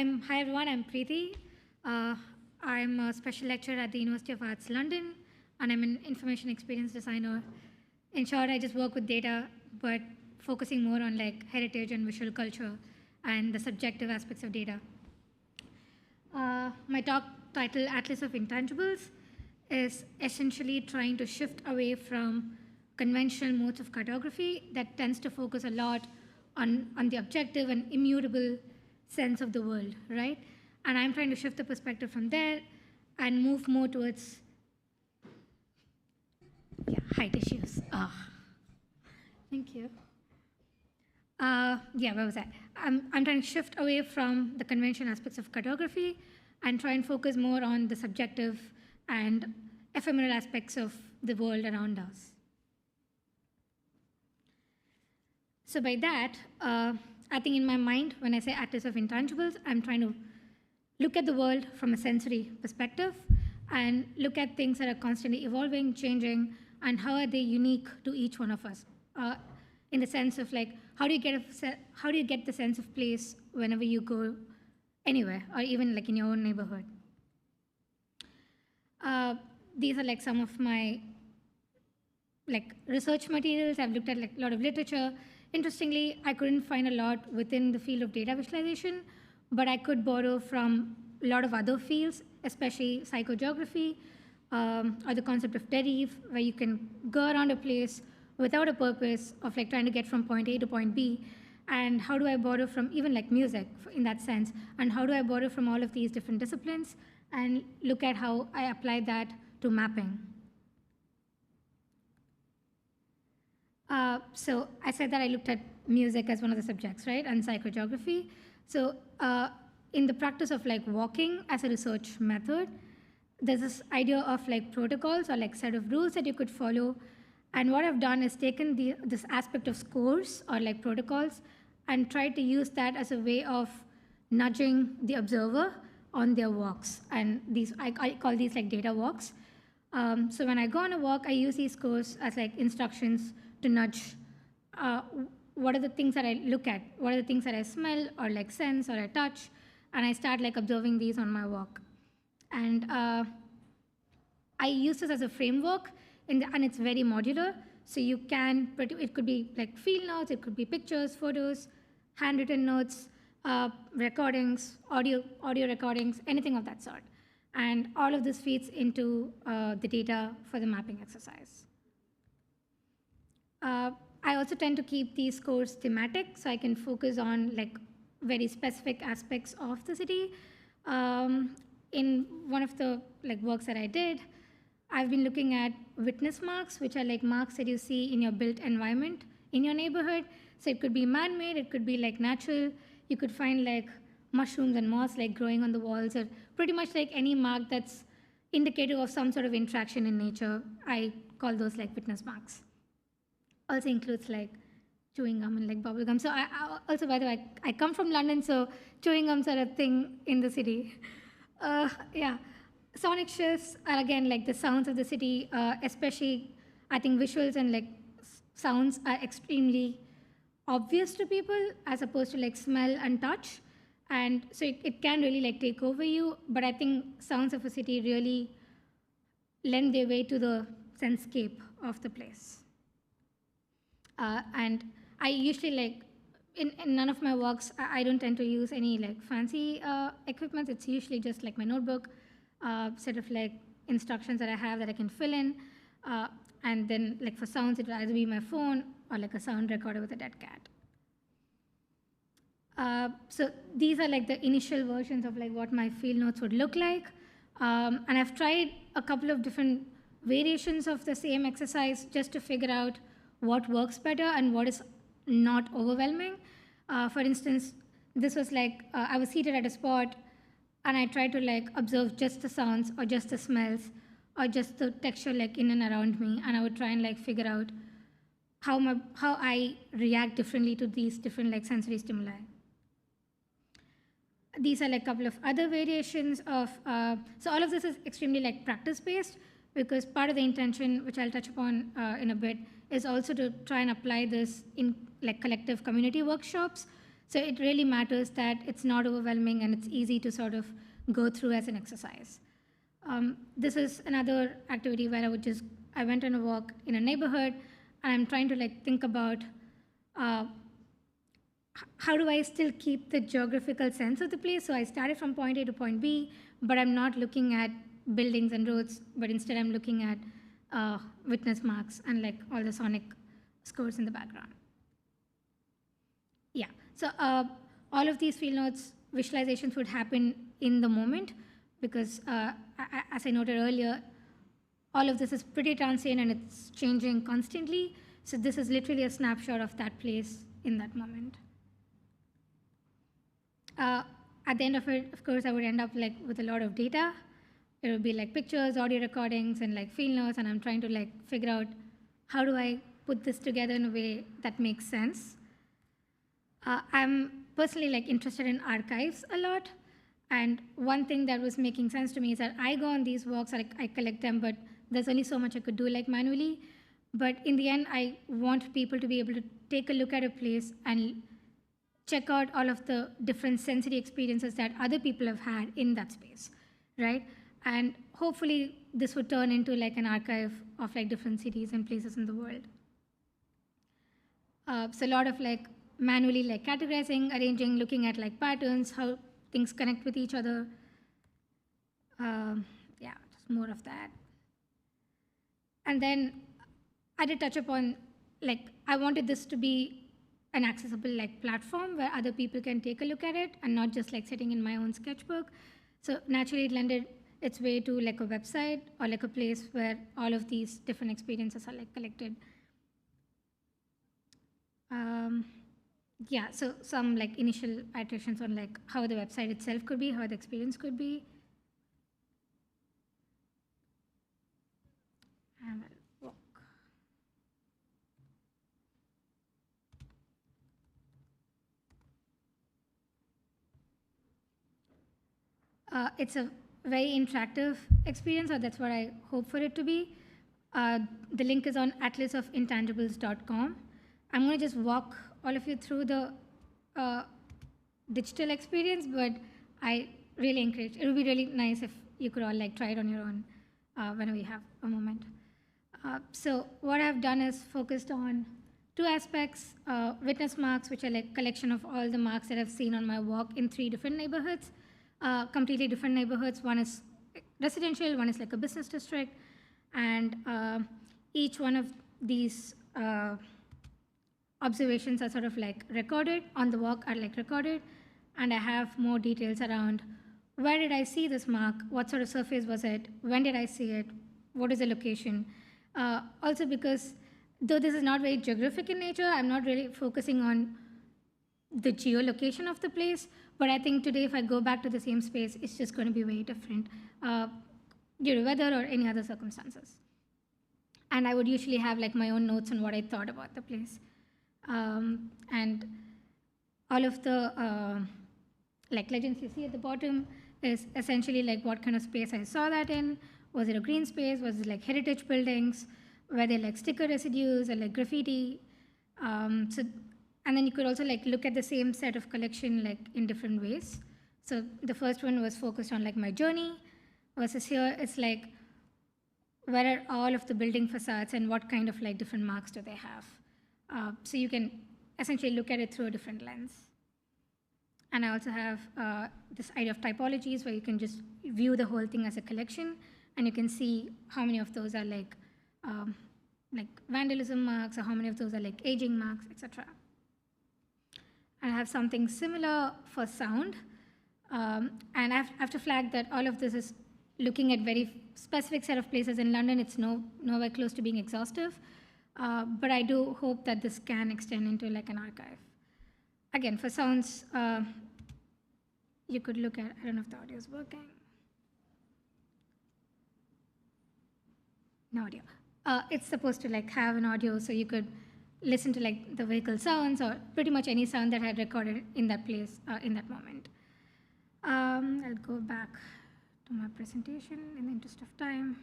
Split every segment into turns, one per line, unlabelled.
Hi everyone, I'm Priti. I'm a special lecturer at the University of Arts London, and I'm an information experience designer. In short, I just work with data, but focusing more on like heritage and visual culture and the subjective aspects of data. My talk title, Atlas of Intangibles, is essentially trying to shift away from conventional modes of cartography that tends to focus a lot on the objective and immutable sense of the world, right? And I'm trying to shift the perspective from there and move more towards, height issues. Thank you. Where was I? I'm trying to shift away from the conventional aspects of cartography and try and focus more on the subjective and ephemeral aspects of the world around us. So by that, I think in my mind, when I say Atlas of Intangibles, I'm trying to look at the world from a sensory perspective and look at things that are constantly evolving, changing, and how are they unique to each one of us. In the sense of like, how do you get the sense of place whenever you go anywhere, or even like in your own neighborhood? These are like some of my like research materials. I've looked at like a lot of literature. Interestingly, I couldn't find a lot within the field of data visualization, but I could borrow from a lot of other fields, especially psychogeography, or the concept of derive, where you can go around a place without a purpose of like trying to get from point A to point B. And how do I borrow from even like music in that sense? And how do I borrow from all of these different disciplines and look at how I apply that to mapping? So I said that I looked at music as one of the subjects, right, and psychogeography. So in the practice of like walking as a research method, there's this idea of like protocols or like set of rules that you could follow. And what I've done is taken this aspect of scores or like protocols and tried to use that as a way of nudging the observer on their walks. And I call these like data walks. So when I go on a walk, I use these scores as like instructions to nudge what are the things that I look at, what are the things that I smell or like sense or I touch, and I start like observing these on my walk. And I use this as a framework, and it's very modular. So you can, it could be like field notes, it could be pictures, photos, handwritten notes, recordings, audio recordings, anything of that sort. And all of this feeds into the data for the mapping exercise. I also tend to keep these scores thematic, so I can focus on like very specific aspects of the city. In one of the like works that I did, I've been looking at witness marks, which are like marks that you see in your built environment in your neighborhood. So it could be man-made, it could be like natural. You could find like mushrooms and moss like growing on the walls, or pretty much like any mark that's indicative of some sort of interaction in nature. I call those like witness marks. Also includes like chewing gum and like bubble gum. So I also, by the way, I come from London, so chewing gums are a thing in the city. Sonic shifts are again like the sounds of the city, especially I think visuals and like sounds are extremely obvious to people as opposed to like smell and touch. And so it can really like take over you, but I think sounds of a city really lend their way to the sensescape of the place. And I usually like, in none of my works, I don't tend to use any like fancy equipment. It's usually just like my notebook, set of like instructions that I have that I can fill in. And then like for sounds, it will either be my phone or like a sound recorder with a dead cat. So these are like the initial versions of like what my field notes would look like. And I've tried a couple of different variations of the same exercise just to figure out what works better and what is not overwhelming. For instance, this was like, I was seated at a spot and I tried to like observe just the sounds or just the smells or just the texture like in and around me, and I would try and like figure out how I react differently to these different like sensory stimuli. These are like a couple of other variations of, so all of this is extremely like practice-based, because part of the intention, which I'll touch upon in a bit, is also to try and apply this in like collective community workshops. So it really matters that it's not overwhelming and it's easy to sort of go through as an exercise. This is another activity where I went on a walk in a neighborhood, and I'm trying to like think about uh, how do I still keep the geographical sense of the place? So I started from point A to point B, but I'm not looking at buildings and roads, but instead I'm looking at witness marks and like all the sonic scores in the background. Yeah, so all of these field notes visualizations would happen in the moment because as I noted earlier, all of this is pretty transient and it's changing constantly. So this is literally a snapshot of that place in that moment. At the end of it, of course, I would end up like with a lot of data. It would be like pictures, audio recordings, and like field notes, and I'm trying to like figure out how do I put this together in a way that makes sense. I'm personally like interested in archives a lot, and one thing that was making sense to me is that I go on these walks, I collect them, but there's only so much I could do like manually. But in the end, I want people to be able to take a look at a place and check out all of the different sensory experiences that other people have had in that space, right? And hopefully this would turn into like an archive of like different cities and places in the world. So a lot of like manually like categorizing, arranging, looking at like patterns, how things connect with each other. Yeah, just more of that. And then I did touch upon like I wanted this to be an accessible like platform where other people can take a look at it and not just like sitting in my own sketchbook. So naturally it lended its way to like a website or like a place where all of these different experiences are like collected. Yeah, so some like initial iterations on like how the website itself could be, how the experience could be. And I'll walk. It's a very interactive experience, or that's what I hope for it to be. The link is on atlasofintangibles.com. I'm going to just walk all of you through the digital experience, but I really encourage, it would be really nice if you could all like try it on your own whenever you have a moment. So what I've done is focused on two aspects, witness marks, which are like collection of all the marks that I've seen on my walk in 3 different neighborhoods, completely different neighborhoods. One is residential, one is like a business district, and each one of these observations are sort of like recorded on the walk, are like recorded, and I have more details around where did I see this mark, what sort of surface was it, when did I see it, what is the location. Also because though this is not very geographic in nature, I'm not really focusing on the geolocation of the place, but I think today if I go back to the same space, it's just going to be very different due to weather or any other circumstances. And I would usually have like my own notes on what I thought about the place. And all of the like legends you see at the bottom is essentially like what kind of space I saw that in. Was it a green space? Was it like heritage buildings? Were there like sticker residues or like graffiti? And then you could also like look at the same set of collection like in different ways. So the first one was focused on like my journey, versus here it's like where are all of the building facades and what kind of like different marks do they have. So you can essentially look at it through a different lens. And I also have this idea of typologies where you can just view the whole thing as a collection, and you can see how many of those are like vandalism marks, or how many of those are like aging marks, etc. I have something similar for sound, and I have to flag that all of this is looking at very specific set of places in London. It's nowhere close to being exhaustive, but I do hope that this can extend into like an archive. Again, for sounds, you could look at, I don't know if the audio is working. No audio. It's supposed to like have an audio, so you could listen to like the vehicle sounds or pretty much any sound that I had recorded in that place in that moment. I'll go back to my presentation in the interest of time.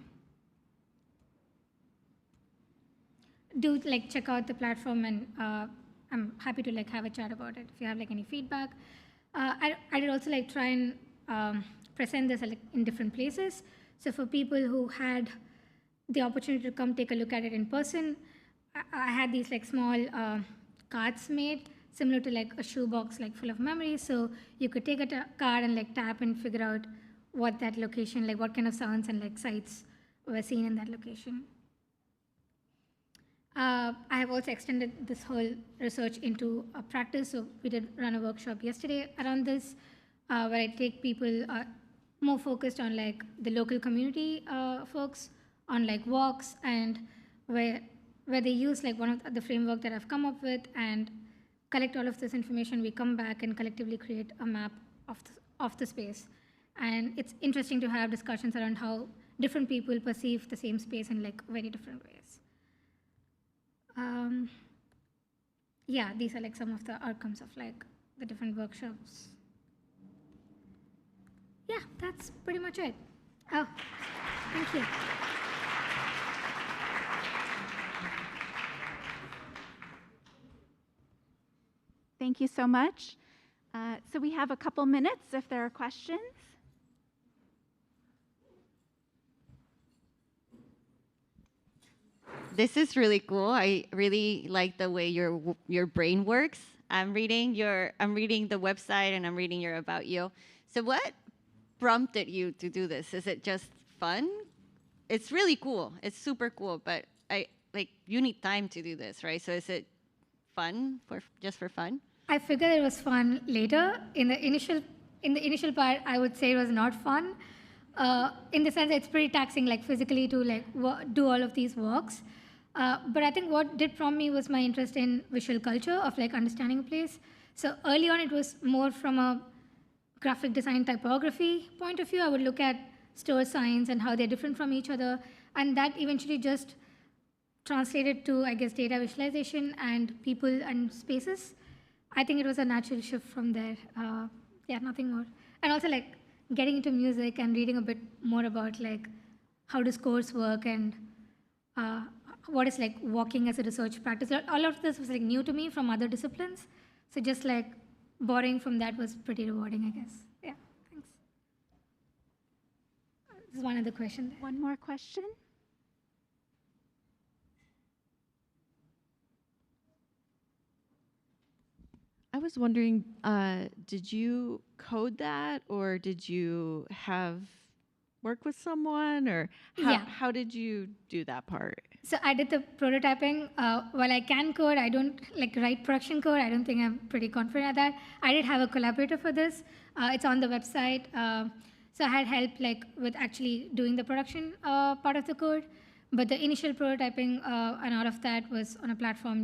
Do like check out the platform and I'm happy to like have a chat about it if you have like any feedback. I did also like try and present this like in different places. So for people who had the opportunity to come take a look at it in person, I had these like small cards made similar to like a shoebox like full of memories. So you could take a card and like tap and figure out what that location, like what kind of sounds and like sights were seen in that location. I have also extended this whole research into a practice. So we did run a workshop yesterday around this, where I take people more focused on like the local community folks on like walks, and where they use like one of the framework that I've come up with and collect all of this information. We come back and collectively create a map of the space. And it's interesting to have discussions around how different people perceive the same space in like very different ways. Yeah, these are like some of the outcomes of like the different workshops. Yeah, that's pretty much it. Oh, thank you.
Thank you so much. So we have a couple minutes if there are questions.
This is really cool. I really like the way your brain works. I'm reading the website and I'm reading your about you. So what prompted you to do this? Is it just fun? It's really cool. It's super cool, but you need time to do this, right? So is it fun just for fun?
I figured it was fun later. In the initial part, I would say it was not fun. In the sense, it's pretty taxing, like physically, to like do all of these walks. But I think what did prompt me was my interest in visual culture of like understanding a place. So early on, it was more from a graphic design typography point of view. I would look at store signs and how they're different from each other, and that eventually just translated to, I guess, data visualization and people and spaces. I think it was a natural shift from there. Yeah, nothing more. And also like getting into music and reading a bit more about like how does scores work and what is like walking as a research practice. All of this was like new to me from other disciplines. So just like borrowing from that was pretty rewarding, I guess. Yeah, thanks. There's one other question there.
One more question.
I was wondering, did you code that, or did you have work with someone, or how did you do that part?
So I did the prototyping. While I can code, I don't like write production code. I don't think I'm pretty confident at that. I did have a collaborator for this. It's on the website. So I had help like with actually doing the production part of the code. But the initial prototyping and all of that was on a platform.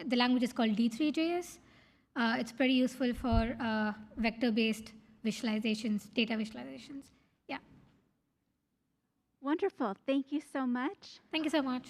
The language is called D3.js. It's pretty useful for vector-based visualizations, data visualizations. Yeah.
Wonderful. Thank you so much.
Thank you so much.